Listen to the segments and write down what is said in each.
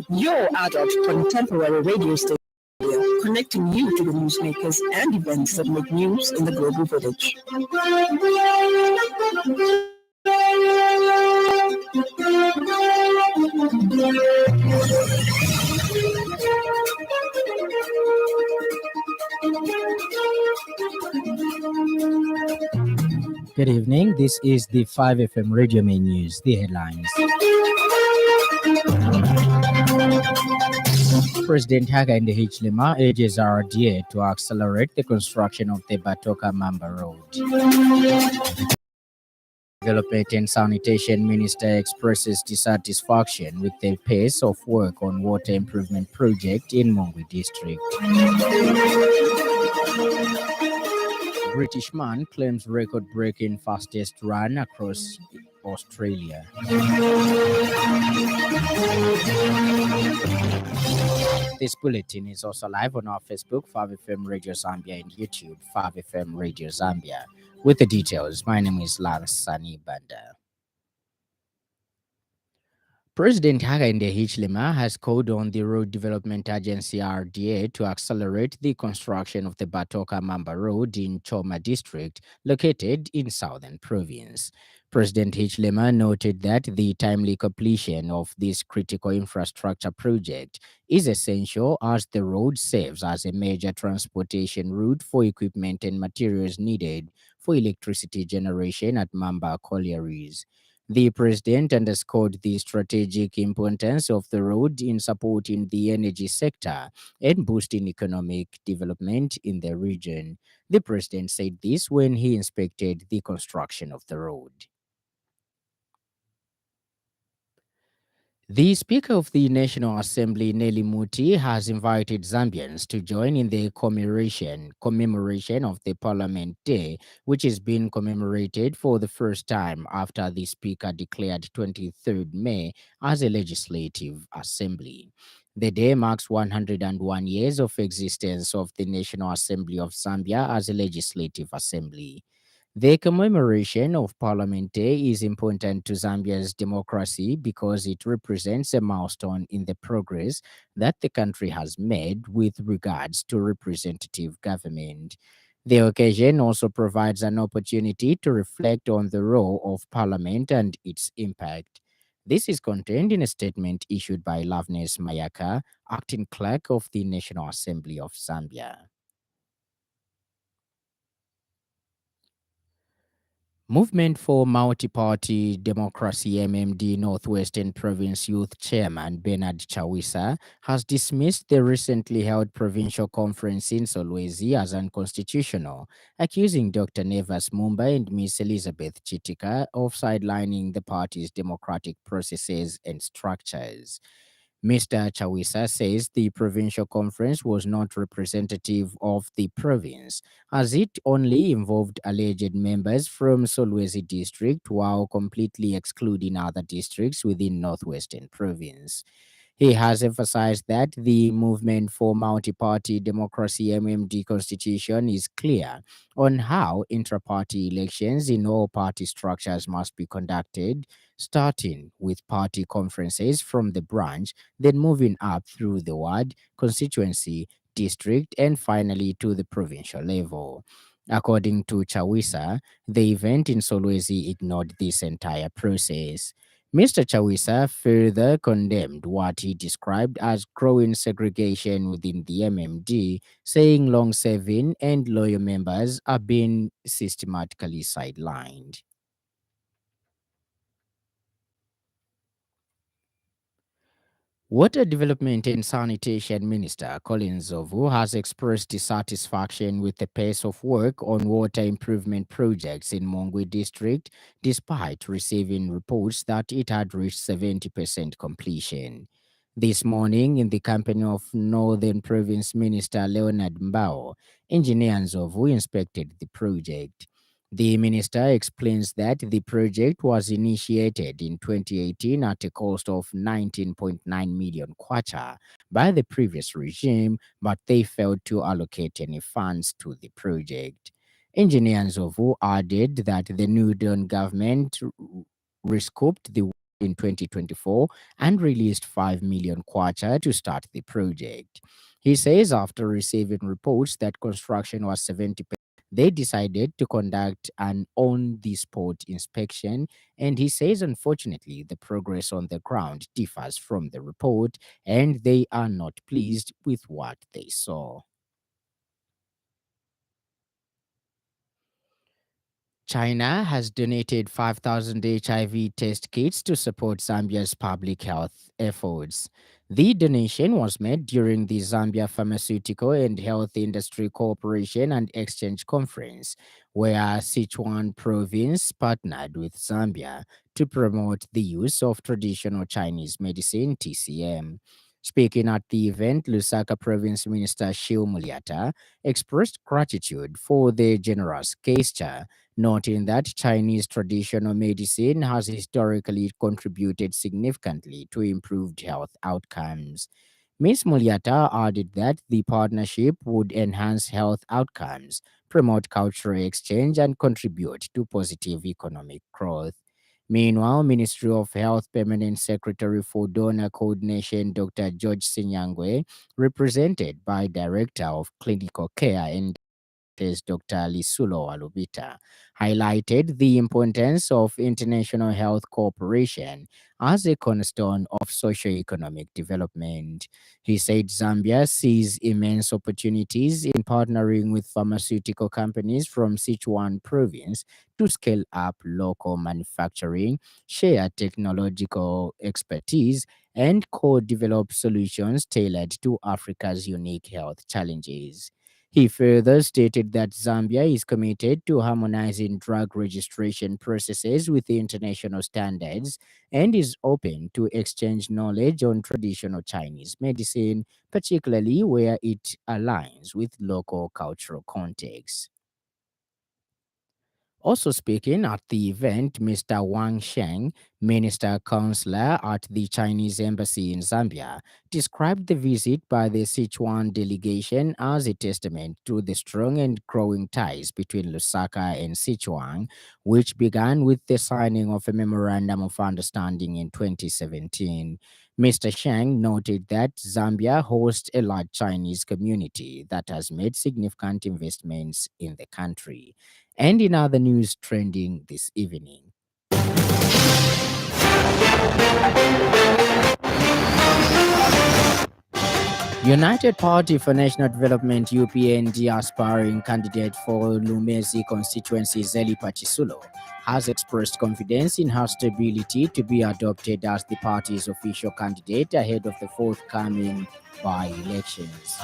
your adult contemporary radio station, connecting you to the newsmakers and events that make news in the global village. Good evening. This is the 5FM Radio Main News. The headlines. President Hakainde Hichilema urges RDA to accelerate the construction of the Batoka Mamba Road. Development and Sanitation Minister expresses dissatisfaction with the pace of work on water improvement project in Mongwe district. British man claims record-breaking fastest run across Australia. This bulletin is also live on our Facebook, 5FM Radio Zambia, and YouTube, 5FM Radio Zambia. With the details, my name is Lance Sannie. President Hakainde Hichilema has called on the Road Development Agency RDA to accelerate the construction of the Batoka Mamba Road in Choma district, located in Southern Province. President Hichilema noted that the timely completion of this critical infrastructure project is essential as the road serves as a major transportation route for equipment and materials needed for electricity generation at Mamba collieries. The president underscored the strategic importance of the road in supporting the energy sector and boosting economic development in the region. The president said this when he inspected the construction of the road. The Speaker of the National Assembly, Nelly Muti, has invited Zambians to join in the commemoration of the Parliament Day, which is being commemorated for the first time after the Speaker declared 23rd May as a legislative assembly. The day marks 101 years of existence of the National Assembly of Zambia as a legislative assembly. The commemoration of Parliament Day is important to Zambia's democracy because it represents a milestone in the progress that the country has made with regards to representative government. The occasion also provides an opportunity to reflect on the role of Parliament and its impact. This is contained in a statement issued by Loveness Mayaka, acting clerk of the National Assembly of Zambia. Movement for Multi-Party Democracy MMD Northwestern Province Youth Chairman Bernard Chawisa has dismissed the recently held provincial conference in Solwezi as unconstitutional, accusing Dr. Nevas Mumba and Ms. Elizabeth Chitika of sidelining the party's democratic processes and structures. Mr. Chawisa says the provincial conference was not representative of the province, as it only involved alleged members from Solwezi district while completely excluding other districts within Northwestern Province. He has emphasized that the movement for multi-party democracy MMD constitution is clear on how intra-party elections in all party structures must be conducted, starting with party conferences from the branch, then moving up through the ward, constituency, district, and finally to the provincial level. According to Chawisa, the event in Solwezi ignored this entire process. Mr. Chawisa further condemned what he described as growing segregation within the MMD, saying long-serving and loyal members are being systematically sidelined. Water Development and Sanitation Minister Colin Zovu has expressed dissatisfaction with the pace of work on water improvement projects in Mongwe district, despite receiving reports that it had reached 70% completion. This morning, in the company of Northern Province Minister Leonard Mbao, Engineer Nzovu inspected the project. The minister explains that the project was initiated in 2018 at a cost of 19.9 million kwacha by the previous regime, but they failed to allocate any funds to the project. Engineer Nzovu added that the new Dawn government rescoped the in 2024 and released 5 million kwacha to start the project. He says after receiving reports that construction was 70%, they decided to conduct an on the spot inspection. And he says, unfortunately, the progress on the ground differs from the report and they are not pleased with what they saw. China has donated 5,000 HIV test kits to support Zambia's public health efforts. The donation was made during the Zambia Pharmaceutical and Health Industry Cooperation and Exchange Conference, where Sichuan province partnered with Zambia to promote the use of traditional Chinese medicine TCM. Speaking at the event, Lusaka Province Minister Shil Muliata expressed gratitude for the generous gesture, noting that Chinese traditional medicine has historically contributed significantly to improved health outcomes. Ms. Muliata added that the partnership would enhance health outcomes, promote cultural exchange, and contribute to positive economic growth. Meanwhile, Ministry of Health Permanent Secretary for Donor Coordination Dr. George Sinyangwe, represented by Director of Clinical Care and Dr. Lisulo Alubita, highlighted the importance of international health cooperation as a cornerstone of socio-economic development. He said Zambia sees immense opportunities in partnering with pharmaceutical companies from Sichuan province to scale up local manufacturing, share technological expertise, and co-develop solutions tailored to Africa's unique health challenges. He further stated that Zambia is committed to harmonizing drug registration processes with international standards and is open to exchange knowledge on traditional Chinese medicine, particularly where it aligns with local cultural contexts. Also speaking at the event, Mr. Wang Sheng, Minister Counselor at the Chinese Embassy in Zambia, described the visit by the Sichuan delegation as a testament to the strong and growing ties between Lusaka and Sichuan, which began with the signing of a memorandum of understanding in 2017. Mr. Sheng noted that Zambia hosts a large Chinese community that has made significant investments in the country. And in other news trending this evening, United Party for National Development UPND aspiring candidate for Lumezi constituency Zeli Pachisulo has expressed confidence in her stability to be adopted as the party's official candidate ahead of the forthcoming by-elections.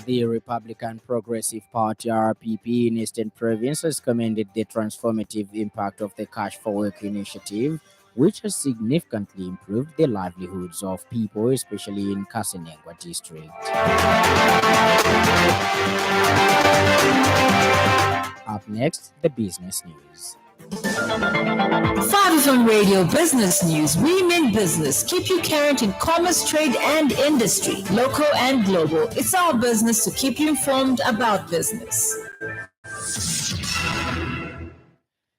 The Republican Progressive Party RPP in Eastern Province has commended the transformative impact of the Cash for Work initiative, which has significantly improved the livelihoods of people, especially in Kasenengwa district. Up next, the business news. 5FM Radio Business News. We mean business. Keep you current in commerce, trade, and industry, local and global. It's our business to keep you informed about business.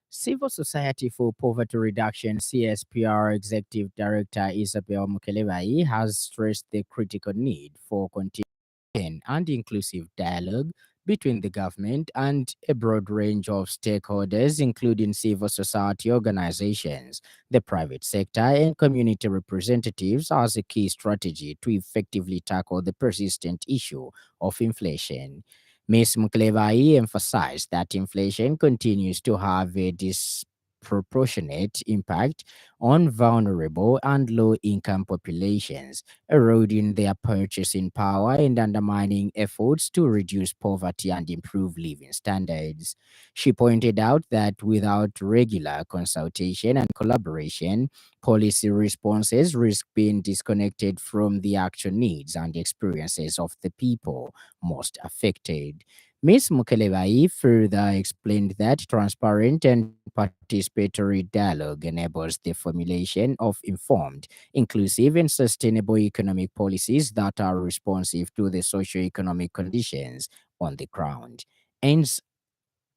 Civil Society for Poverty Reduction CSPR Executive Director Isabel Mukelebai has stressed the critical need for continued and inclusive dialogue between the government and a broad range of stakeholders, including civil society organizations, the private sector, and community representatives, as a key strategy to effectively tackle the persistent issue of inflation. Ms. Mklevai emphasized that inflation continues to have a disproportionate impact on vulnerable and low-income populations, eroding their purchasing power and undermining efforts to reduce poverty and improve living standards. She pointed out that without regular consultation and collaboration, policy responses risk being disconnected from the actual needs and experiences of the people most affected. Ms. Mukelebai further explained that transparent and participatory dialogue enables the formulation of informed, inclusive, and sustainable economic policies that are responsive to the socio-economic conditions on the ground. Ends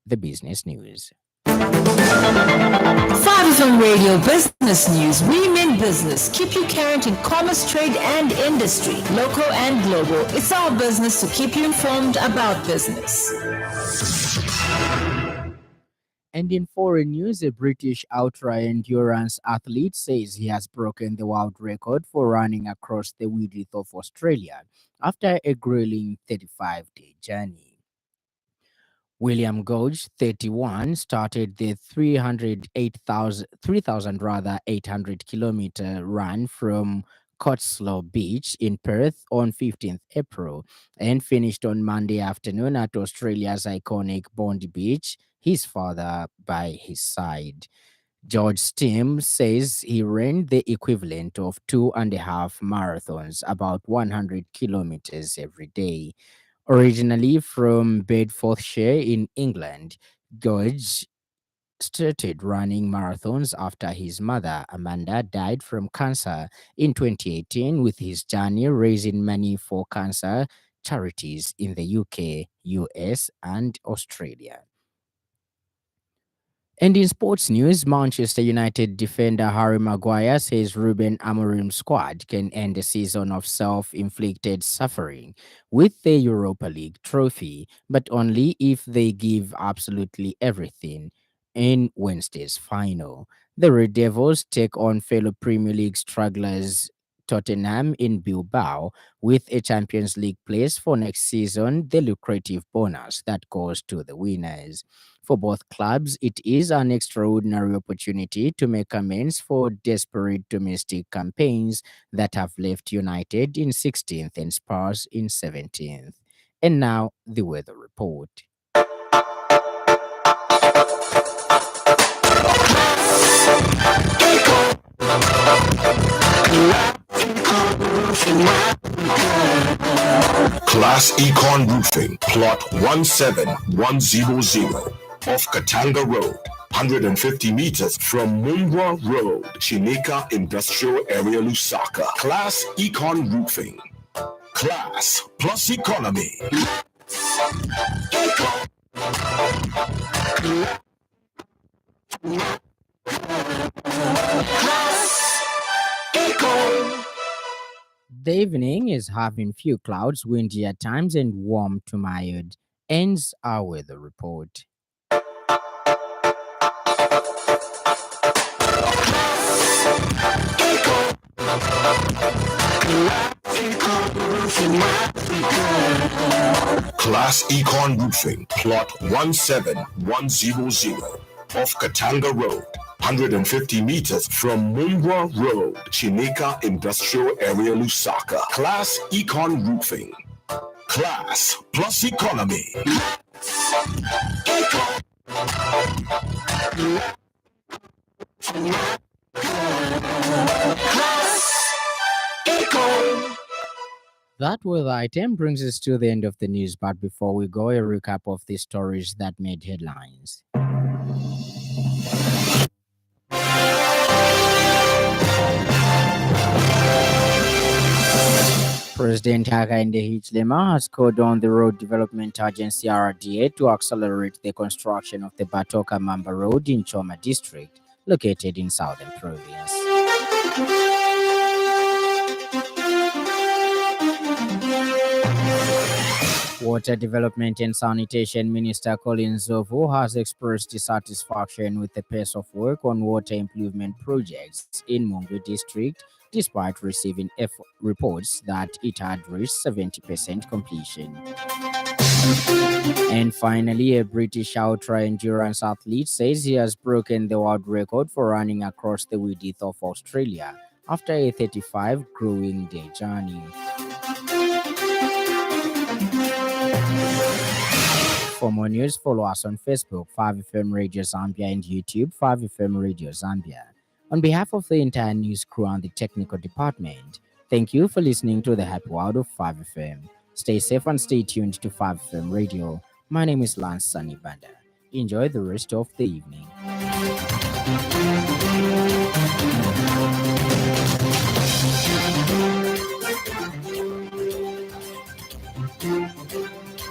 the business news. 5FM Radio Business News. We mean business. Keep you current in commerce, trade, and industry, local and global. It's our business to keep you informed about business. And in foreign news, a British ultra endurance athlete says he has broken the world record for running across the width of Australia after a grueling 35-day journey. William Gouge, 31, started the 3,800 run from Cotslow Beach in Perth on 15th April and finished on Monday afternoon at Australia's iconic Bondi Beach, his father by his side. George Stim says he ran the equivalent of 2.5 marathons, about 100 kilometers every day. Originally from Bedfordshire in England, George started running marathons after his mother, Amanda, died from cancer in 2018, with his journey raising money for cancer charities in the UK, US, and Australia. And in sports news, Manchester United defender Harry Maguire says Ruben Amorim's squad can end a season of self-inflicted suffering with the Europa League trophy, but only if they give absolutely everything in Wednesday's final. The Red Devils take on fellow Premier League strugglers Tottenham in Bilbao with a Champions League place for next season, the lucrative bonus that goes to the winners. For both clubs, it is an extraordinary opportunity to make amends for desperate domestic campaigns that have left United in 16th and Spurs in 17th. And now, the weather report. Class Econ Roofing, plot 17100 off Katanga Road, 150 meters from Mumbwa Road, Chineka Industrial Area, Lusaka. Class Econ Roofing. Class plus economy. The evening is having few clouds, windy at times, and warm to mild. Ends our weather report. Class Econ Roofing, plot 17100 off Katanga Road, 150 meters from Mumbwa Road, Chineka Industrial Area, Lusaka. Class Econ Roofing. Class plus economy. That weather item brings us to the end of the news, but before we go, a recap of the stories that made headlines. President Hakainde Hichilema has called on the Road Development Agency RDA to accelerate the construction of the Batoka Mamba Road in Choma district, located in Southern Province. Water Development and Sanitation Minister Colin Zovo has expressed dissatisfaction with the pace of work on water improvement projects in Mungu district, despite receiving reports that it had reached 70% completion. And finally, a British ultra endurance athlete says he has broken the world record for running across the width of Australia after a 35 grueling day journey. For more news, follow us on Facebook, 5FM Radio Zambia, and YouTube, 5FM Radio Zambia. On behalf of the entire news crew and the technical department, thank you for listening to the Happy World of 5FM. Stay safe and stay tuned to 5FM Radio. My name is Lance Sannie. Enjoy the rest of the evening.